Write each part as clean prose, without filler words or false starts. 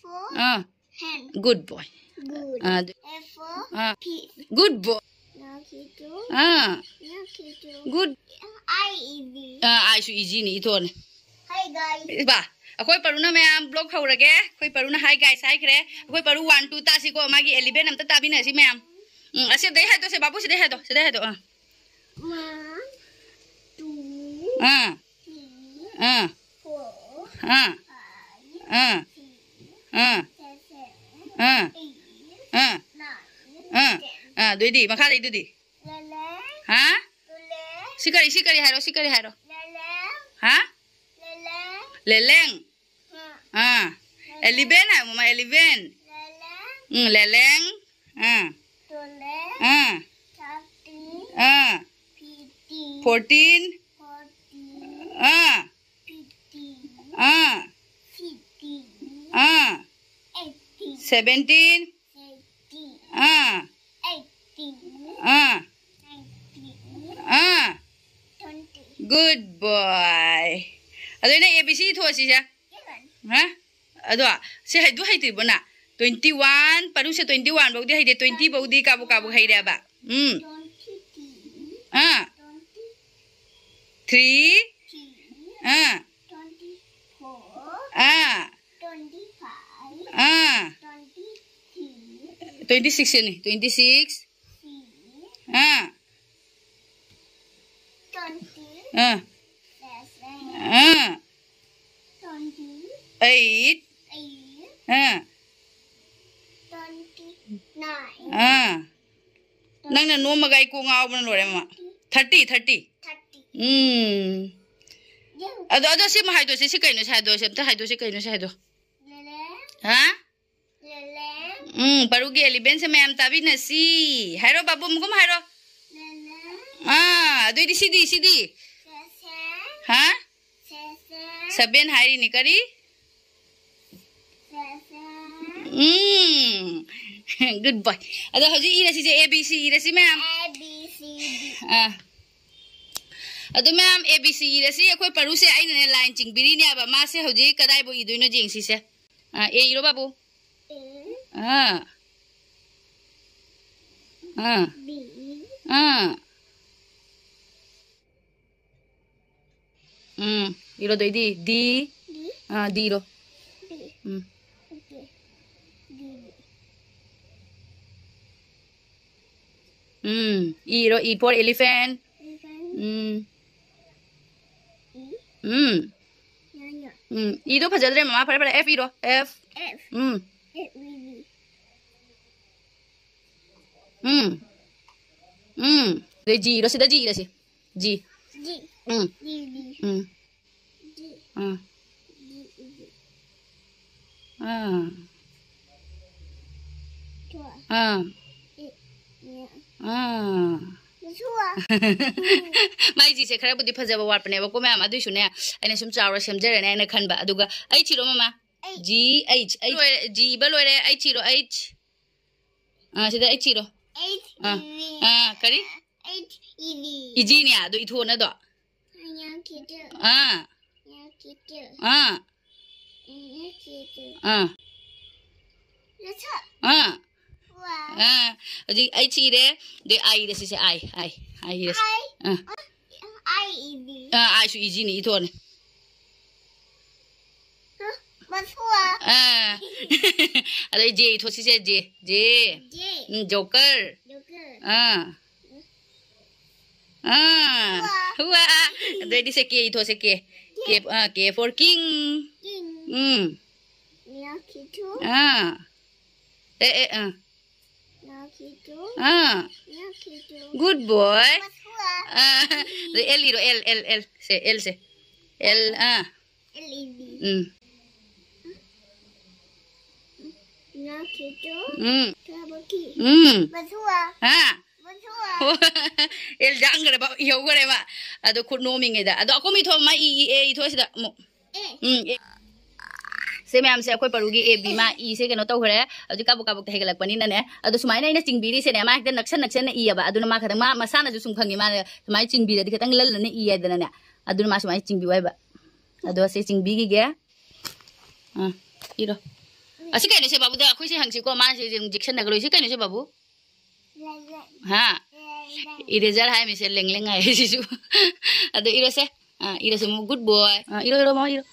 for Ah. hen. Good boy. Good. Ah. F for pig. Good boy. Nakitu. Ah. Nakitu. Good. I easy. I should easy ni ito ne. Hi guys. Ba. Ako'y paru na mayam blog hawrage. Ako'y paru na hi guys hi kre. Ako'y paru 1 2 ta si ko magi 11 am ta tabi na si mayam. Asip dai hai to se babu se dai hai to. 1 2 Ah. 3 Ah. 4 Ah. 5 Ah. 6 Ah. 7 Ah. 8 Ah. 9 Ah. Ah. Dudi makari dudi. Lele. Ha? Lele. Sikari haro. Lele. Ha? Lele. Leleng. Ah. 11 ah mama 11. Lele. Leleng. Ah. Tole. Ah. 13 Ah. 15 14. 14 Ah. 15 Ah. 16 Ah. 18 17. 18 Ah. 18 Ah. 19 Ah. 20 Good boy. Ado na ABC tho si siya. Ha? Ado si hai du hai ti bona. 21 paru se 21 bau di hai de 20 bau di kabu hai de ba. 23 Ah. 3. 23 Ah. 24 Ah. 25 Ah. 26 26 ni. 26. Ah. 20 Ah. 7 Ah. 20 8. 8 Ah. 29 Ah. Nang na no magai ko ngao ban lore ma. 30. 30 Ado si ma haido si kai no sa do se ta haido si kai no sa do. Lele. Ha? Lele. Paru ge 11 se ma'am tabi na si. Hairo babu mugum hairo. Lele. Ah, do di sidi. Sese. Ha? Sese. 7 hari ni kari. Sese. Good boy. Ado hoji ira si ABC ira si ma'am. ABCD. Ah. Ado ma'am ABC ira si akoi paru se ai na line chingbiri ni aba ma se hoji kadai bo idoi no jing si se. Ah, e iro babu. A. Ah. Ah. B. Ah. Iro doi di. D. D. Ah, D iro. D. Hmm. Okay. D. Iro E for elephant. Eleven. E. Nanya. Iro phajadre mama pare F iro. F. F. Hmm. F. V. De G iro sida G iro si. G. G. Hmm. G. D. G. Ah. G. D. Ah. Tua. Ah. E. Yeah. Ah. Tua. Mai ji se khara budi phajaba war pane ba ko ma adu shu ne aina sum chawra semjare ne aina khanba aduga ai chiro mama G H G ba loire ai chiro H ah sida ai chiro H. ah E. V. ah kari H. E. V. iji ni adu itho na do Anya kitu. ah Anya kitu. ah Anya kitu. ah Let's up. ah Wow. ah adi ai chire de ai de se ai yes ah I. E. V. ai shu iji ni itho ne What's what? ah adu J itho si se J J. Joker Joker. ah hua ready se ke itho se ke K for king King. Nya kitu. Nya kitu. Nya kitu. Good boy What's what? the L iro L se L L. E. V. Nya kitu. Kabaki. What's what? What's what? El jangre ba yo gore ba ado khut no minge da ado akomi tho ma e tho sida mo se ma'am se akoi parugi a b ma e se keno to khare adu kabu te hegalak pani na ne adu sumai na ina chingbiri se ne ma ekta naksan e ba adu ma khada ma masana ju sum khangi ma sumai chingbiri di khatang lal ne e da ne adu ma sumai chingbi wai ba adu se chingbi gi ge iro Asik kan ni babu dah aku sih hangsi ko mana sih injection nak lo sih kan ni babu. Ha. Eraser hai misal leng hai sih. Ada eraser. Eraser mu good boy. Iro mau iro.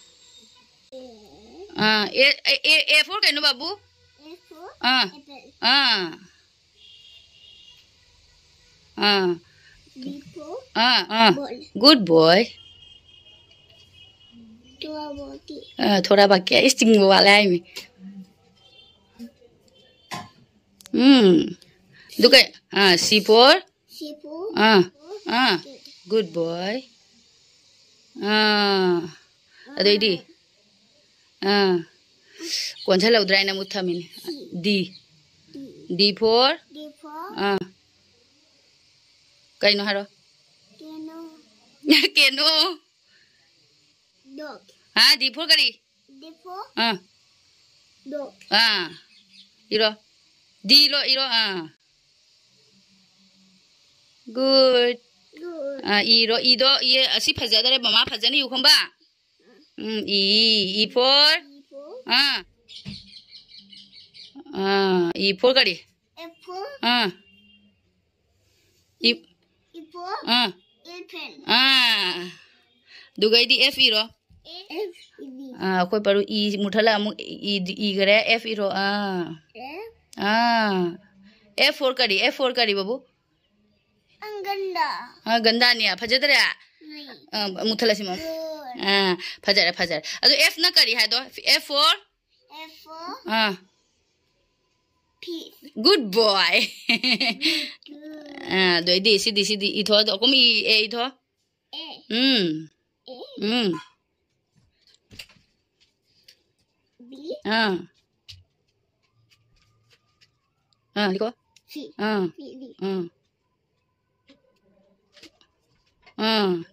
A4 kan babu. Good boy. थोड़ा बाकी है sting वाला है में दुका C4 good boy अदो इदी कौन सा लग रहा है ना मुट्ठा में D4 कहीं ना हारो केनो dog D4 kali D4 dog iro D lo iro good iro ido ye asi phajada re mama phajani yu khamba E4 E4 kali F4 E4 elephant dugai di F iro koi paru E muthala amu E gare F iro F4 kari babu ganda ganda niya phajadare muthala sima phajara ado F na kari hai do F4 peace good boy do di itho do komi A itho B liko C D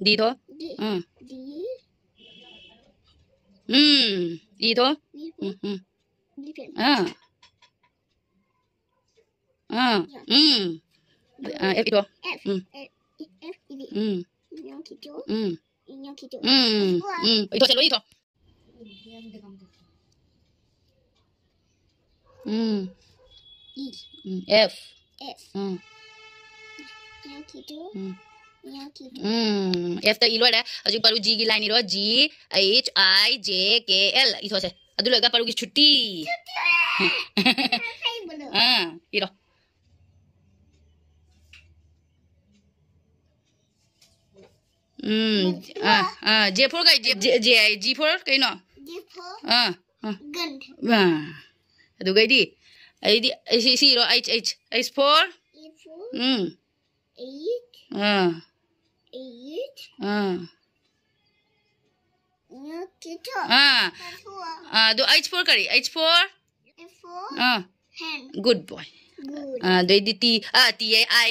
D tho D E tho F tho F D Nyokito ito chalo ito F F ta ilo ada aju paru G ki line iro G H I J K L ito se adu laga paru ki chutti iro J4 kai G4 kai no G4 gun adu kai di ai di C ro H H4 E4 8 Nyokito do H4 kari H4 F4 hand good boy do di T T I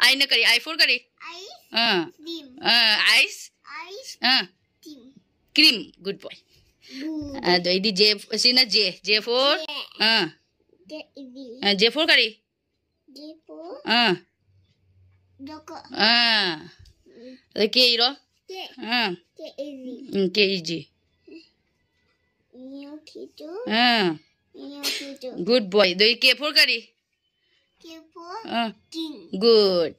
I na kari I4 kari Steam ice Steam cream good boy do di J sina J4 J4 kari J4 Doko K iro K easy Nyokito good boy do K4 kari K4 king good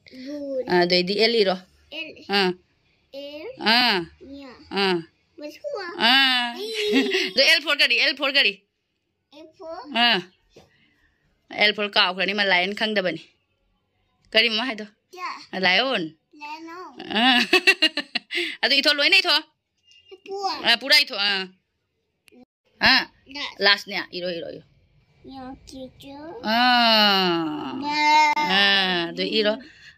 do di L iro L Basua do L4 kari F4 L4 ka khani ma lion khang da bani kari ma hai do lion ado itho loina itho pura itho last nya iro Nyokito do iro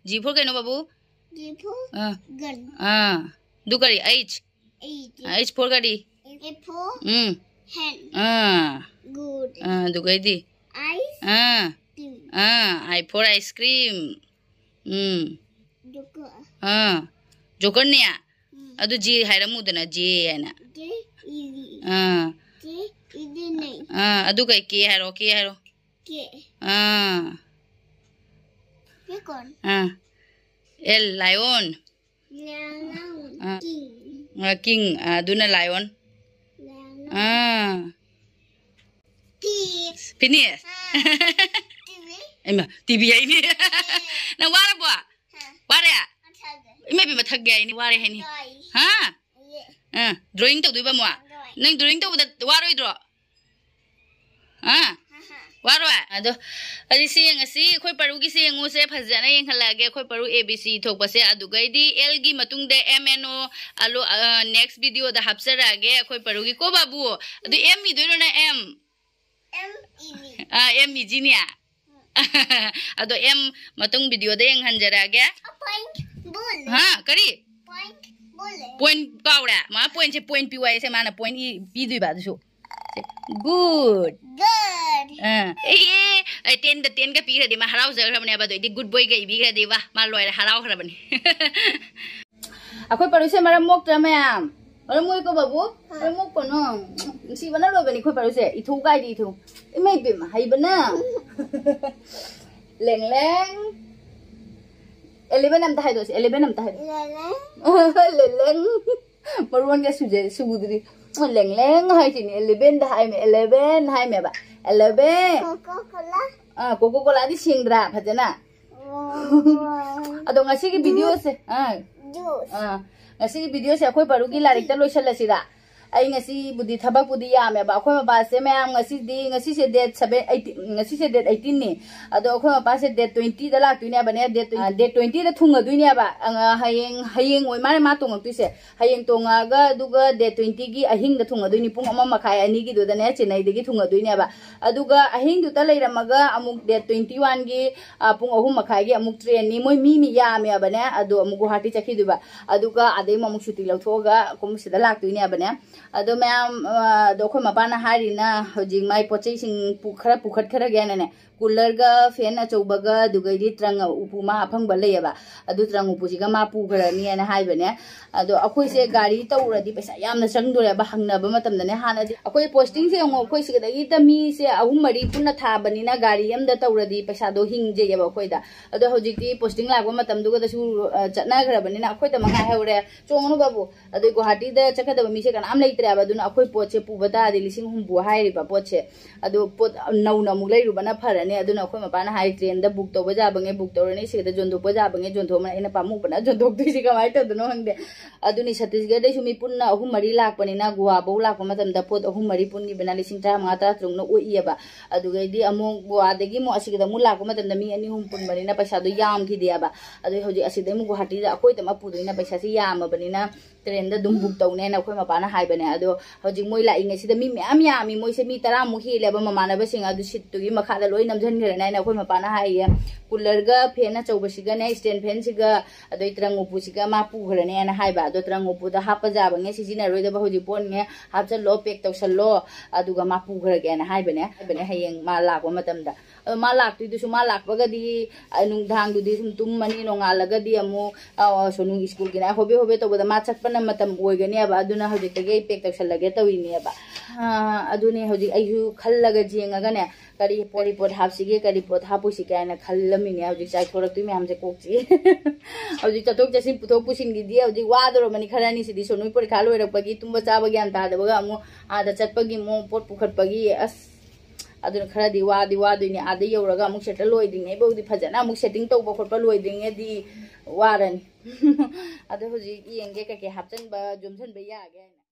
G4 kai no babu G4 gun do kari H H4 kari F4 hand good do kai di ice I4 ice cream Doko joker niya ado G hairamu dana J ana J easy J easy nahi ado kai K hairo K kon L lion king king aduna lion Finish. Emma, TV ini. Nang wara bo? Wara. Maybe mathag gay ni wara ni. Ha? Drawing to do ba mo? Nang drawing to wara draw. Ha? Waro ado adi sing asi khoi paru gi sing ngo se phajana yeng halage khoi paru abc thok pase adu gaidi l gi matung de mno alo next video da hapsara ge khoi paru gi ko babu adu m mi do na m m ji nia ado m matung video de yeng hanjara ge ha kari point kaura ma point se point pi wai se mana point pi dui ba du good eh ten ka pi ra di ma harau jar rabane ba di good boy ga ibi ga di wa ma loi harau rabane akoi paru se mara mok tra mayam ore moi ko babu ore mok ko no si bana lo bani khoi paru se ithu gai di ithu imai be ma hai bana leng leng 11 am ta hai do 11 am ta hai leng maruan ga suje sudri leng leng hai chi ni 11 da hai me 11 hai me ba 11 coca cola di singdra phajana ado ngasi ki video se ngasi ki video se akoi paru gi larik ta loisalasira ai ngasi budi thabak budi ya me ba akoi ma ba se mayam ngasi se date 7 ngasi se date 18 ni ado akoi ma ba se date 20 da lak tuine ba ne date 20 da thunga duine ba hayeng oi mare ma tongak tu se hayeng tonga ga duga date 20 gi ahing da thunga duini pung ama makhai ani gi do da ne chennai de gi thunga duine ba aduga ahing du ta leiramaga amuk date 21 gi pung ahum makhai gi amuk train ni moi mi ya me ba ne ado amuk guwahati chakhi du ba aduga adai mamuk shuti lauthoga kum sida lak tuine ba ne ado mayam do khoi mapana hari na hojing mai pochei sing pukhat khara gena ne cooler ga fan a choubaga dugai di trang upu ma aphang ba leyaba adu trang upu siga ma pu khara ni na hai bane ado akhoi se gari taura di paisa yamna changdore ba hangna ba matam da ne hana di akhoi posting se ngo khoi siga dagi ta mi se ahum mari punna tha bani na gari yam da taura di paisa do hingje ya ba khoi da ado hojik di posting la ba matam du ga da su chatna khara bani na akhoi ta manga haure chongnu babu ado guwahati da chakada ba mi se kan am leitre ba du na akhoi poche pu bada de lising humbu hai ri ba poche ado pot nau na mu leiru bana pharane aduna akhoi mapana hai train da book to baja bange book to rani se da jondo baja bange jondo ma ina pamu bana jondo tu si ka mai to do no hangde aduni Chhattisgarh de sumi punna ahum mari lak pani na Goa bo lak ma tam da pot ahum mari punni bana lising ta ma ta trung no oi ba adu gai di amu Goa de gi mo asi da mu lak ma tam da mi ani hum pun bani na paisa do yam ki dia ba adu hoji asi de mu Guwahati da akhoi ta ma pu na paisa si yam bani na train da dum book to ne na akhoi mapana hai bane adu hoji moi la inga si da mi myam yami moi se mi tara mu hi le ba mamana ba singa du sit tu gi makha da loi nam jan gre na akhoi mapana hai ya cooler ga fan a chouba siga ne stand fan siga adu trang upu siga ma pu gre ne na hai ba adu trang upu da hapa ja ba nge si jina roi da ba hoji pon nge hap chal lo pek to sal lo adu ga ma pu gre ge na hai bane hayeng ma lak wa matam da ma lak tu su ma lak ba ga di nung dhang du di sum tum mani no nga laga di amu sonu school gi na hobe to ba da ma chak na matam oigani aba aduna hojik tege pek tak salage tawini aba aduni hojik ayu khallaga jenga ne kari pori pot hapsige kari pot hapusi kaina khallami ne hojik chai thorak tu me hamse kokchi hojik chatok jasin puthok pusin gi dia hojik wadoro mani kharani sidi sonui por khalo rak pagi tumba chaba gyan ta da baga amu ada chatpagi mo pot pukhat pagi as aduna khara di wadi ni ada yoraga amu settle loi ding e bodi phajana amu setting to ba khotpa loi ding e di warani ado hoji yenge ka ke hapchan ba jomsan ba ya ga